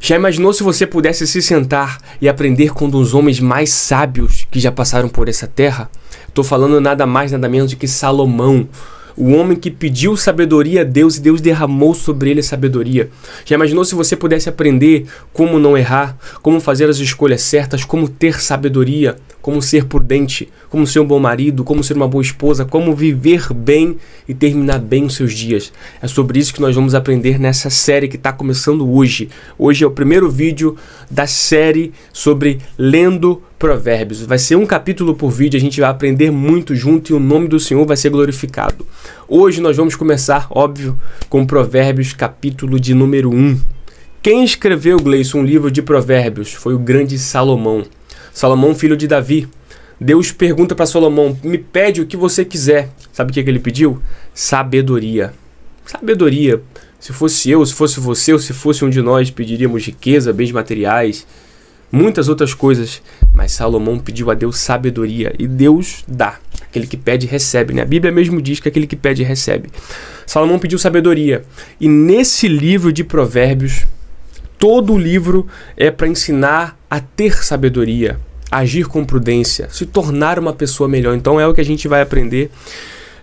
Já imaginou se você pudesse se sentar e aprender com um dos homens mais sábios que já passaram por essa terra? Estou falando nada mais, nada menos do que Salomão. O homem que pediu sabedoria a Deus e Deus derramou sobre ele a sabedoria. Já imaginou se você pudesse aprender como não errar, como fazer as escolhas certas, como ter sabedoria, como ser prudente, como ser um bom marido, como ser uma boa esposa, como viver bem e terminar bem os seus dias? É sobre isso que nós vamos aprender nessa série que está começando hoje. Hoje é o primeiro vídeo da série sobre Lendo Provérbios. Vai ser um capítulo por vídeo, a gente vai aprender muito junto e o nome do Senhor vai ser glorificado. Hoje nós vamos começar, óbvio, com Provérbios, capítulo de número 1. Quem escreveu, Gleison, um livro de Provérbios? Foi o grande Salomão. Salomão, filho de Davi. Deus pergunta para Salomão, me pede o que você quiser. Sabe o que ele pediu? Sabedoria. Sabedoria. Se fosse eu, se fosse você, ou se fosse um de nós, pediríamos riqueza, bens materiais, muitas outras coisas. Mas Salomão pediu a Deus sabedoria e Deus dá. Aquele que pede, recebe, né? A Bíblia mesmo diz que aquele que pede, recebe. Salomão pediu sabedoria. E nesse livro de Provérbios, todo o livro é para ensinar a ter sabedoria, agir com prudência, se tornar uma pessoa melhor. Então é o que a gente vai aprender.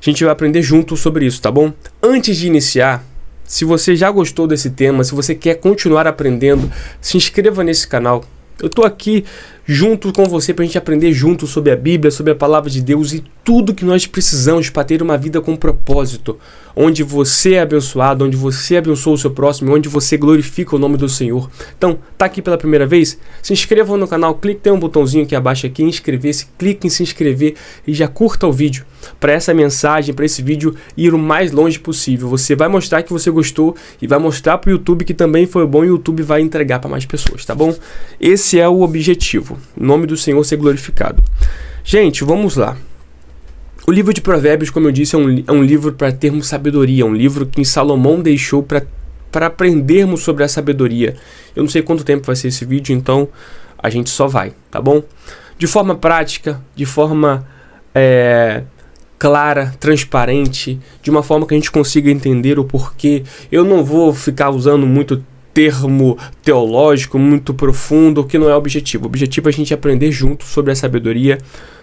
A gente vai aprender junto sobre isso, tá bom? Antes de iniciar, se você já gostou desse tema, se você quer continuar aprendendo, se inscreva nesse canal. Eu estou aqui junto com você para a gente aprender junto sobre a Bíblia, sobre a Palavra de Deus e tudo que nós precisamos para ter uma vida com propósito, onde você é abençoado, onde você abençoa o seu próximo, onde você glorifica o nome do Senhor. Então, tá aqui pela primeira vez? Se inscreva no canal, clique, tem um botãozinho aqui abaixo aqui, inscrever-se, clique em se inscrever e já curta o vídeo para essa mensagem, para esse vídeo ir o mais longe possível. Você vai mostrar que você gostou e vai mostrar para o YouTube que também foi bom e o YouTube vai entregar para mais pessoas, tá bom? Esse é o objetivo, o nome do Senhor ser glorificado. Gente, vamos lá. O livro de Provérbios, como eu disse, é um livro para termos sabedoria, um livro que Salomão deixou para aprendermos sobre a sabedoria. Eu não sei quanto tempo vai ser esse vídeo, então a gente só vai, tá bom? De forma prática, de forma clara, transparente, de uma forma que a gente consiga entender o porquê. Eu não vou ficar usando muito termo teológico, muito profundo, que não é o objetivo. O objetivo é a gente aprender junto sobre a sabedoria,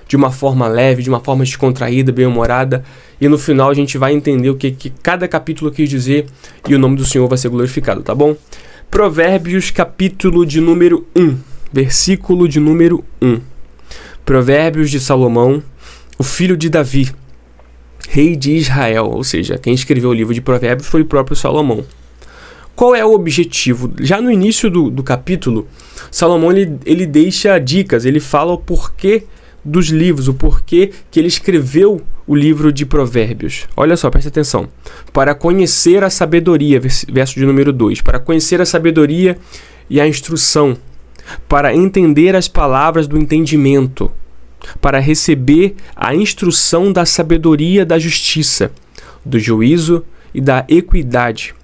de uma forma leve, de uma forma descontraída, bem-humorada, e no final a gente vai entender o que cada capítulo quis dizer e o nome do Senhor vai ser glorificado, tá bom? Provérbios, capítulo de número 1, versículo de número 1. Provérbios de Salomão, o filho de Davi, rei de Israel, ou seja, quem escreveu o livro de Provérbios foi o próprio Salomão. Qual é o objetivo? Já no início do capítulo, Salomão ele deixa dicas, ele fala o porquê dos livros, o porquê que ele escreveu o livro de Provérbios. Olha só, presta atenção. Para conhecer a sabedoria, verso de número 2. Para conhecer a sabedoria e a instrução. Para entender as palavras do entendimento. Para receber a instrução da sabedoria da justiça, do juízo e da equidade.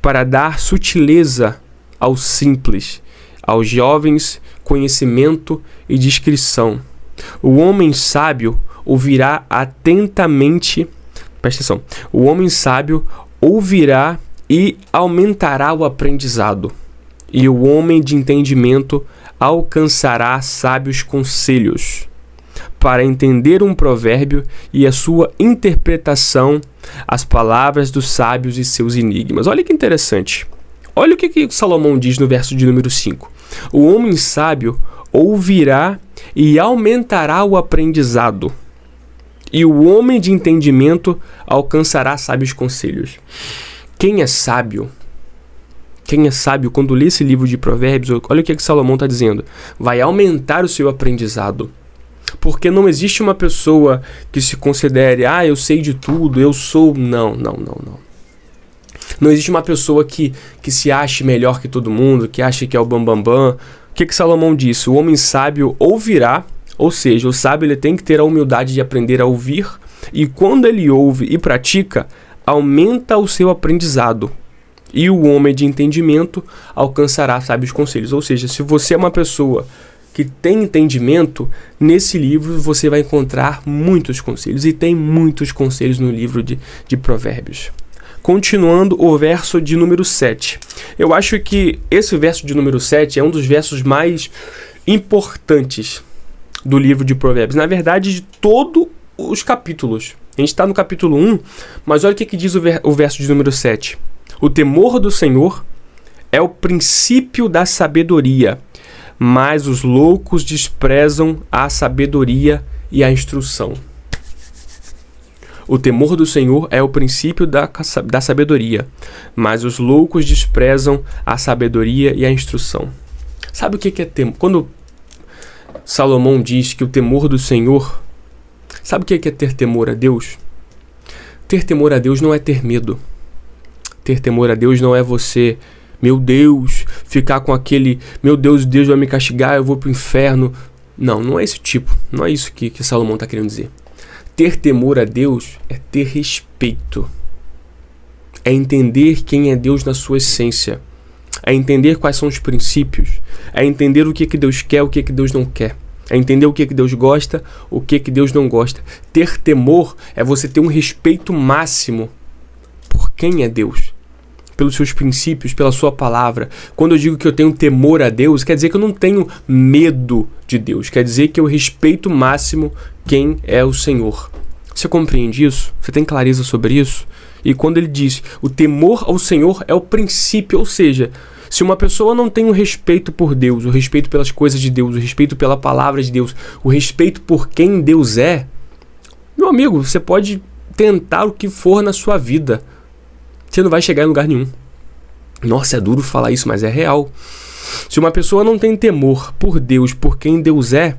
Para dar sutileza aos simples, aos jovens conhecimento e discrição. O homem sábio ouvirá atentamente, presta atenção, o homem sábio ouvirá e aumentará o aprendizado, e o homem de entendimento alcançará sábios conselhos. Para entender um provérbio e a sua interpretação, as palavras dos sábios e seus enigmas. Olha que interessante. Olha o que Salomão diz no verso de número 5. O homem sábio ouvirá e aumentará o aprendizado, e o homem de entendimento alcançará sábios conselhos. Quem é sábio? Quem é sábio, quando lê esse livro de Provérbios, olha o que Salomão está dizendo, vai aumentar o seu aprendizado. Porque não existe uma pessoa que se considere, eu sei de tudo, eu sou... Não. Não existe uma pessoa que se ache melhor que todo mundo, que ache que é o bambambam. O que Salomão disse? O homem sábio ouvirá, ou seja, o sábio ele tem que ter a humildade de aprender a ouvir, e quando ele ouve e pratica, aumenta o seu aprendizado. E o homem de entendimento alcançará sábios conselhos. Ou seja, se você é uma pessoa que tem entendimento, nesse livro você vai encontrar muitos conselhos. E tem muitos conselhos no livro de Provérbios. continuando o verso de número 7. Eu acho que esse verso de número 7 é um dos versos mais importantes do livro de Provérbios. Na verdade, de todos os capítulos. A gente está no capítulo 1, mas olha o que diz o verso de número 7. O temor do Senhor é o princípio da sabedoria, mas os loucos desprezam a sabedoria e a instrução. O temor do Senhor é o princípio da sabedoria, mas os loucos desprezam a sabedoria e a instrução. Sabe o que é temor? Quando Salomão diz que o temor do Senhor, sabe o que é ter temor a Deus? Ter temor a Deus não é ter medo. Ter temor a Deus não é você, meu Deus, ficar com aquele, meu Deus, Deus vai me castigar, eu vou pro inferno. Não é esse tipo. Não é isso que Salomão está querendo dizer. Ter temor a Deus é ter respeito. É entender quem é Deus na sua essência. É entender quais são os princípios. É entender o que Deus quer, o que Deus não quer. É entender o que Deus gosta, o que Deus não gosta. Ter temor é você ter um respeito máximo por quem é Deus, pelos seus princípios, pela sua palavra. Quando eu digo que eu tenho temor a Deus, quer dizer que eu não tenho medo de Deus. Quer dizer que eu respeito máximo quem é o Senhor. Você compreende isso? Você tem clareza sobre isso? E quando ele diz, o temor ao Senhor é o princípio, ou seja, se uma pessoa não tem o respeito por Deus, o respeito pelas coisas de Deus, o respeito pela palavra de Deus, o respeito por quem Deus é, meu amigo, você pode tentar o que for na sua vida. Você não vai chegar em lugar nenhum. Nossa, é duro falar isso, mas é real. Se uma pessoa não tem temor por Deus, por quem Deus é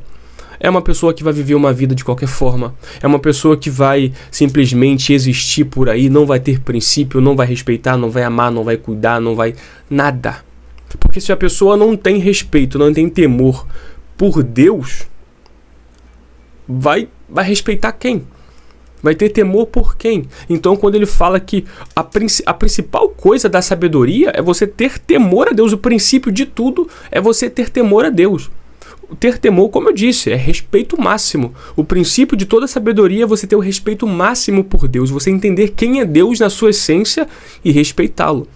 uma pessoa que vai viver uma vida de qualquer forma. É uma pessoa que vai simplesmente existir por aí, não vai ter princípio, não vai respeitar, não vai amar, não vai cuidar, não vai nada. Porque se a pessoa não tem respeito, não tem temor por Deus, vai respeitar quem? Vai ter temor por quem? Então, quando ele fala que a principal coisa da sabedoria é você ter temor a Deus, o princípio de tudo é você ter temor a Deus. Ter temor, como eu disse, é respeito máximo. O princípio de toda sabedoria é você ter o respeito máximo por Deus, você entender quem é Deus na sua essência e respeitá-lo.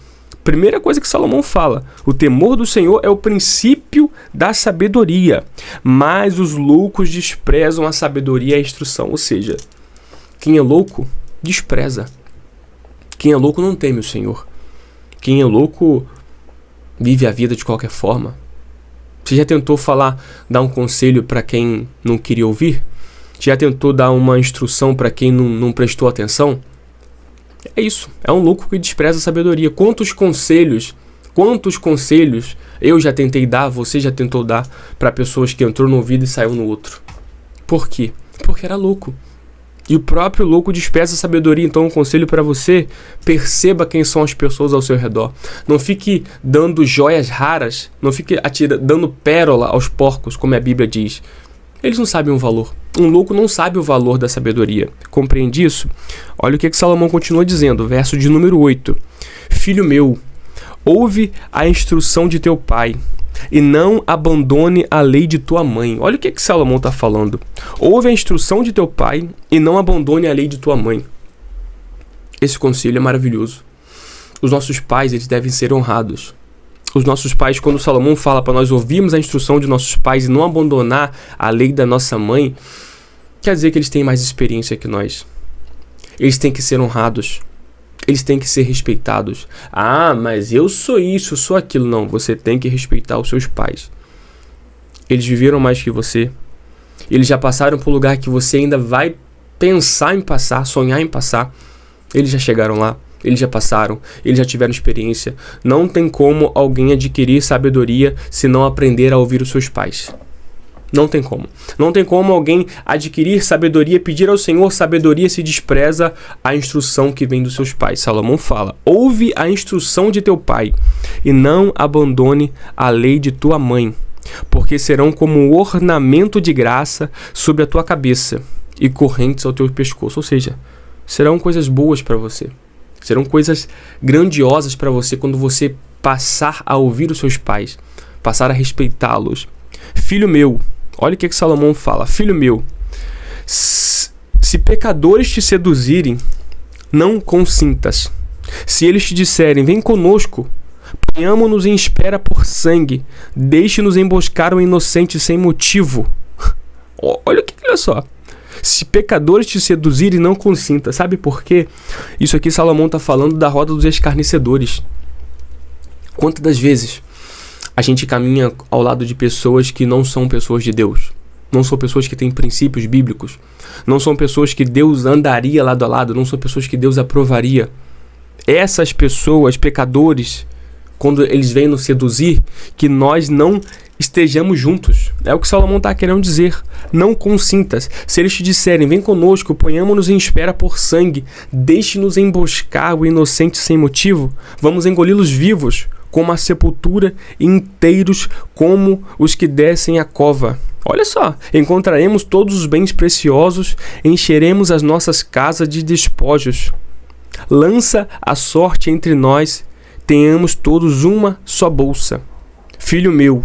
Primeira coisa que Salomão fala, o temor do Senhor é o princípio da sabedoria, mas os loucos desprezam a sabedoria e a instrução. Ou seja, quem é louco, despreza. Quem é louco não teme o Senhor. Quem é louco vive a vida de qualquer forma. Você já tentou dar um conselho para quem não queria ouvir? Já tentou dar uma instrução para quem não prestou atenção? É isso, é um louco que despreza a sabedoria. Quantos conselhos eu já tentei dar, você já tentou dar para pessoas que entrou no ouvido e saiu no outro? Por quê? Porque era louco. E o próprio louco despreza a sabedoria. Então, um conselho para você, perceba quem são as pessoas ao seu redor. Não fique dando joias raras, não fique dando pérola aos porcos, como a Bíblia diz. Eles não sabem o valor. Um louco não sabe o valor da sabedoria. Compreende isso? Olha o que Salomão continua dizendo, verso de número 8. Filho meu, ouve a instrução de teu pai, e não abandone a lei de tua mãe. Olha o que Salomão está falando. Ouve a instrução de teu pai e não abandone a lei de tua mãe. Esse conselho é maravilhoso. Os nossos pais, eles devem ser honrados. Os nossos pais, quando Salomão fala para nós ouvirmos a instrução de nossos pais e não abandonar a lei da nossa mãe, quer dizer que eles têm mais experiência que nós. Eles têm que ser honrados. Eles têm que ser respeitados. Ah, mas eu sou isso, eu sou aquilo. Não, você tem que respeitar os seus pais. Eles viveram mais que você. Eles já passaram por um lugar que você ainda vai pensar em passar, sonhar em passar. Eles já chegaram lá. Eles já passaram. Eles já tiveram experiência. Não tem como alguém adquirir sabedoria se não aprender a ouvir os seus pais. Não tem como. Não tem como alguém adquirir sabedoria, pedir ao Senhor sabedoria se despreza a instrução que vem dos seus pais. Salomão fala, ouve a instrução de teu pai e não abandone a lei de tua mãe, porque serão como um ornamento de graça sobre a tua cabeça e correntes ao teu pescoço. Ou seja, serão coisas boas para você. Serão coisas grandiosas para você quando você passar a ouvir os seus pais, passar a respeitá-los. Filho meu, olha o que Salomão fala. Filho meu, se pecadores te seduzirem, não consintas. Se eles te disserem, vem conosco, ponhamo-nos em espera por sangue, deixe-nos emboscar um inocente sem motivo. Olha só. Se pecadores te seduzirem, não consinta. Sabe por quê? Isso aqui Salomão está falando da roda dos escarnecedores. Quantas das vezes a gente caminha ao lado de pessoas que não são pessoas de Deus? Não são pessoas que têm princípios bíblicos. Não são pessoas que Deus andaria lado a lado. Não são pessoas que Deus aprovaria. Essas pessoas, pecadores, quando eles vêm nos seduzir, que nós não estejamos juntos. É o que Salomão está querendo dizer. Não consintas. Se eles te disserem, vem conosco, ponhamo-nos em espera por sangue, deixe-nos emboscar o inocente sem motivo, vamos engoli-los vivos, como a sepultura, e inteiros como os que descem a cova. Olha só, encontraremos todos os bens preciosos, encheremos as nossas casas de despojos. Lança a sorte entre nós, tenhamos todos uma só bolsa. Filho meu,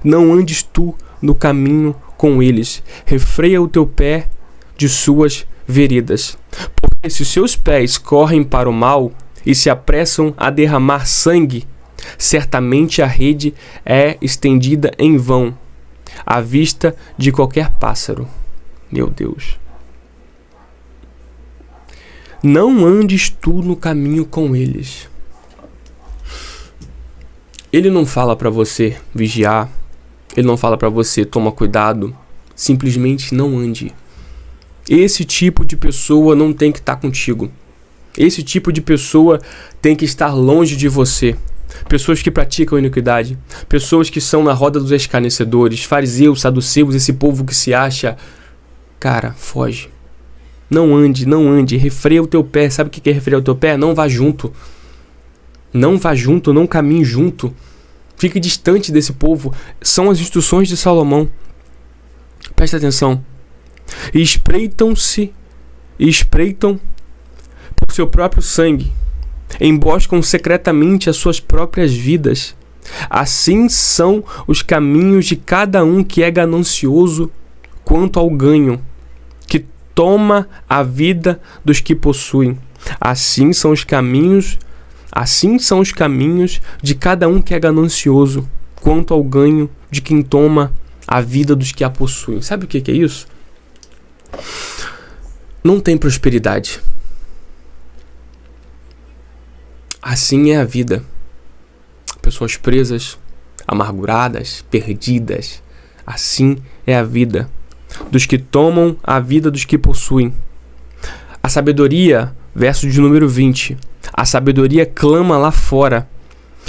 não andes tu no caminho com eles, refreia o teu pé de suas veredas. Porque se os seus pés correm para o mal e se apressam a derramar sangue, certamente a rede é estendida em vão, à vista de qualquer pássaro. Meu Deus. Não andes tu no caminho com eles. Ele não fala para você vigiar. Ele não fala para você toma cuidado. Simplesmente não ande. Esse tipo de pessoa não tem que estar contigo. Esse tipo de pessoa tem que estar longe de você. Pessoas que praticam iniquidade, pessoas que são na roda dos escarnecedores, fariseus, saduceus, esse povo que se acha. Cara, foge. Não ande, refreia o teu pé. Sabe o que é refrear o teu pé? Não vá junto. Não vá junto, não caminhe junto. Fique distante desse povo. São as instruções de Salomão. Presta atenção. E espreitam por seu próprio sangue. Emboscam secretamente as suas próprias vidas. Assim são os caminhos de cada um que é ganancioso quanto ao ganho, que toma a vida dos que possuem. Assim são os caminhos de cada um que é ganancioso quanto ao ganho de quem toma a vida dos que a possuem. Sabe o que é isso? Não tem prosperidade. Assim é a vida. Pessoas presas, amarguradas, perdidas. Assim é a vida dos que tomam a vida dos que possuem. A sabedoria, verso de número 20. A sabedoria clama lá fora.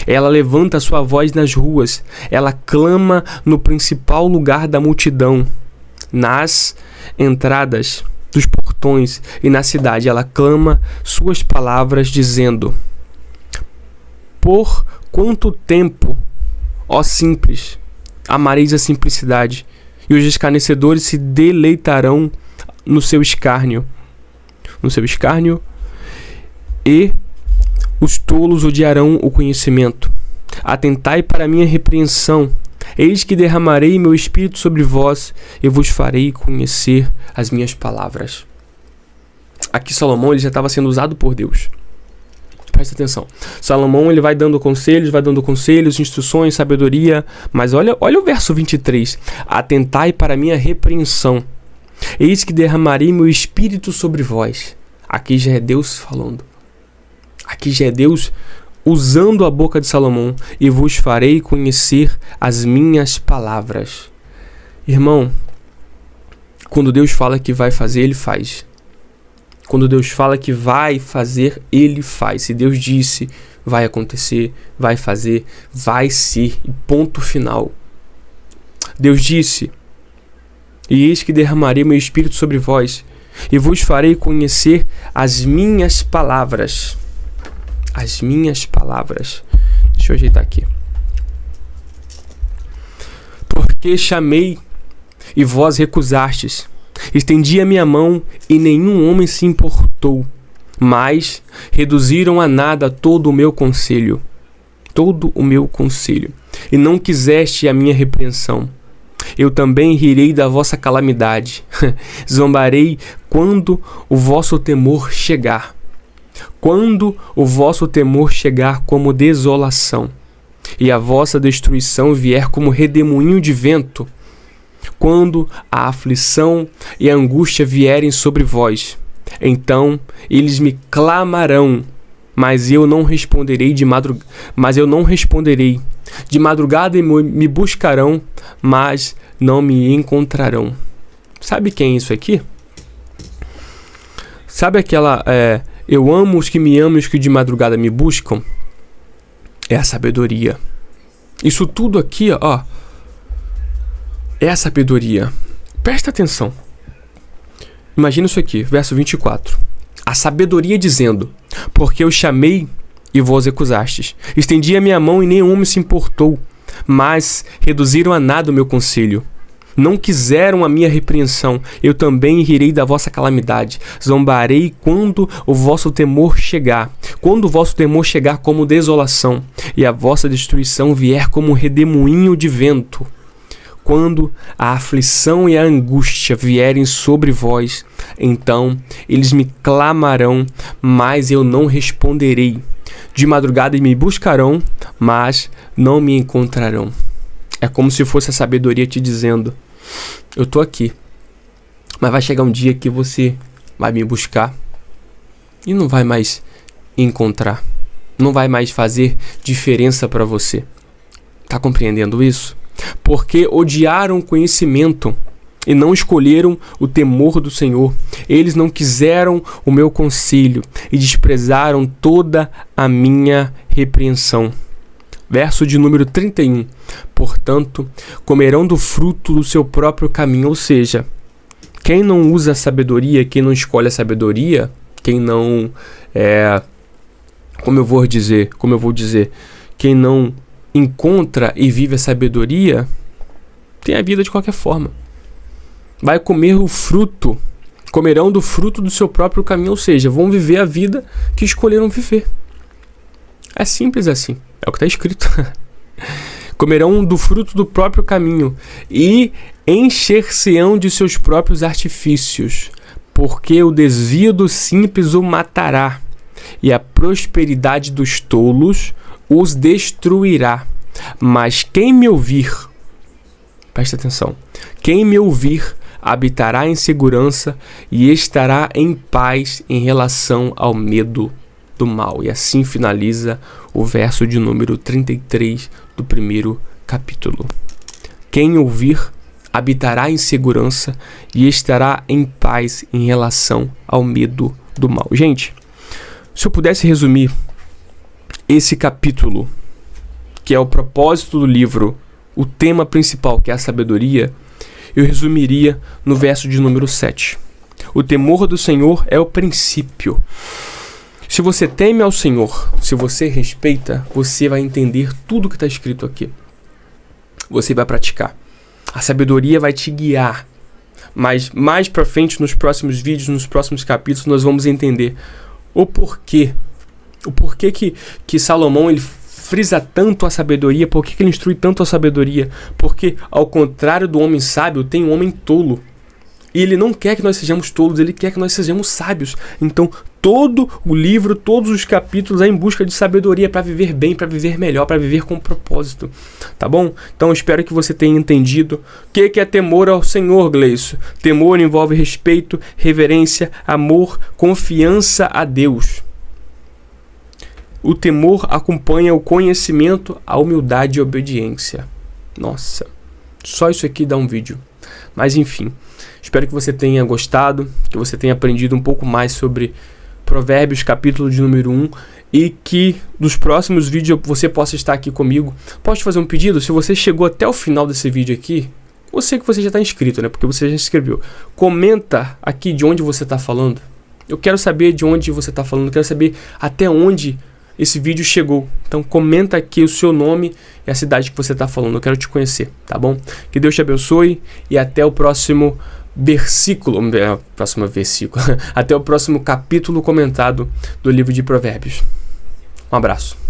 Ela levanta sua voz nas ruas. Ela clama no principal lugar da multidão. Nas entradas dos portões e na cidade. Ela clama suas palavras dizendo: por quanto tempo, ó simples, amareis a simplicidade, e os escarnecedores se deleitarão no seu escárnio. E os tolos odiarão o conhecimento. Atentai para a minha repreensão. Eis que derramarei meu espírito sobre vós e vos farei conhecer as minhas palavras. Aqui Salomão ele já estava sendo usado por Deus. Presta atenção. Salomão ele vai dando conselhos, instruções, sabedoria. Mas olha o verso 23. Atentai para a minha repreensão. Eis que derramarei meu espírito sobre vós. Aqui já é Deus falando. Aqui já é Deus usando a boca de Salomão. E vos farei conhecer as minhas palavras. Irmão, quando Deus fala que vai fazer, Ele faz. Quando Deus fala que vai fazer, Ele faz. Se Deus disse, vai acontecer, vai fazer, vai ser. E ponto final. Deus disse: e eis que derramarei meu espírito sobre vós, e vos farei conhecer as minhas palavras. As minhas palavras. Deixa eu ajeitar aqui. Porque chamei, e vós recusastes. Estendi a minha mão, e nenhum homem se importou. Mas reduziram a nada todo o meu conselho. Todo o meu conselho. E não quiseste a minha repreensão. Eu também rirei da vossa calamidade. Zombarei quando o vosso temor chegar. Quando o vosso temor chegar como desolação, e a vossa destruição vier como redemoinho de vento, quando a aflição e a angústia vierem sobre vós, então eles me clamarão, mas eu não responderei de madrugada. De madrugada me buscarão, mas não me encontrarão. Sabe quem é isso aqui? Sabe aquela... eu amo os que me amam e os que de madrugada me buscam? É a sabedoria. Isso tudo aqui, ó, é a sabedoria. Presta atenção. Imagina isso aqui, verso 24. A sabedoria dizendo: porque eu chamei e vos recusastes. Estendi a minha mão e nenhum homem se importou. Mas reduziram a nada o meu conselho. Não quiseram a minha repreensão. Eu também rirei da vossa calamidade. Zombarei quando o vosso temor chegar. Quando o vosso temor chegar como desolação, e a vossa destruição vier como redemoinho de vento. Quando a aflição e a angústia vierem sobre vós, então eles me clamarão, mas eu não responderei. De madrugada me buscarão, mas não me encontrarão. É como se fosse a sabedoria te dizendo: eu tô aqui, mas vai chegar um dia que você vai me buscar e não vai mais encontrar. Não vai mais fazer diferença para você. Tá compreendendo isso? Porque odiaram o conhecimento e não escolheram o temor do Senhor. Eles não quiseram o meu conselho e desprezaram toda a minha repreensão. Verso de número 31. Portanto, comerão do fruto do seu próprio caminho. Ou seja, quem não usa a sabedoria, quem não escolhe a sabedoria, quem não... Como eu vou dizer? Quem não encontra e vive a sabedoria, tem a vida de qualquer forma. Vai comer o fruto, comerão do fruto do seu próprio caminho, ou seja, vão viver a vida que escolheram viver. É simples assim, é o que está escrito. Comerão do fruto do próprio caminho e encher-se-ão de seus próprios artifícios, porque o desvio do simples o matará, e a prosperidade dos tolos os destruirá. Mas quem me ouvir, presta atenção, quem me ouvir habitará em segurança e estará em paz em relação ao medo do mal. E assim finaliza o verso de número 33 do primeiro capítulo. Quem ouvir habitará em segurança e estará em paz em relação ao medo do mal. Gente, se eu pudesse resumir esse capítulo, que é o propósito do livro, o tema principal, que é a sabedoria, eu resumiria no verso de número 7. O temor do Senhor é o princípio. Se você teme ao Senhor, se você respeita, você vai entender tudo que está escrito aqui. Você vai praticar. A sabedoria vai te guiar. Mas mais para frente, nos próximos vídeos, nos próximos capítulos, nós vamos entender o porquê. O porquê que Salomão ele frisa tanto a sabedoria, por que ele instrui tanto a sabedoria? Porque, ao contrário do homem sábio, tem um homem tolo. E ele não quer que nós sejamos tolos, ele quer que nós sejamos sábios. Então, todo o livro, todos os capítulos é em busca de sabedoria para viver bem, para viver melhor, para viver com propósito. Tá bom? Então, espero que você tenha entendido. O que é temor ao Senhor, Gleison? Temor envolve respeito, reverência, amor, confiança a Deus. O temor acompanha o conhecimento, a humildade e a obediência. Nossa, só isso aqui dá um vídeo. Mas enfim, espero que você tenha gostado, que você tenha aprendido um pouco mais sobre Provérbios, capítulo de número 1, e que nos próximos vídeos você possa estar aqui comigo. Posso te fazer um pedido? Se você chegou até o final desse vídeo aqui, eu sei que você já está inscrito, né? Porque você já se inscreveu. Comenta aqui de onde você está falando. Eu quero saber de onde você está falando, eu quero saber até onde esse vídeo chegou. Então comenta aqui o seu nome e a cidade que você está falando. Eu quero te conhecer, tá bom? Que Deus te abençoe e até o próximo versículo. Até o próximo capítulo comentado do livro de Provérbios. Um abraço.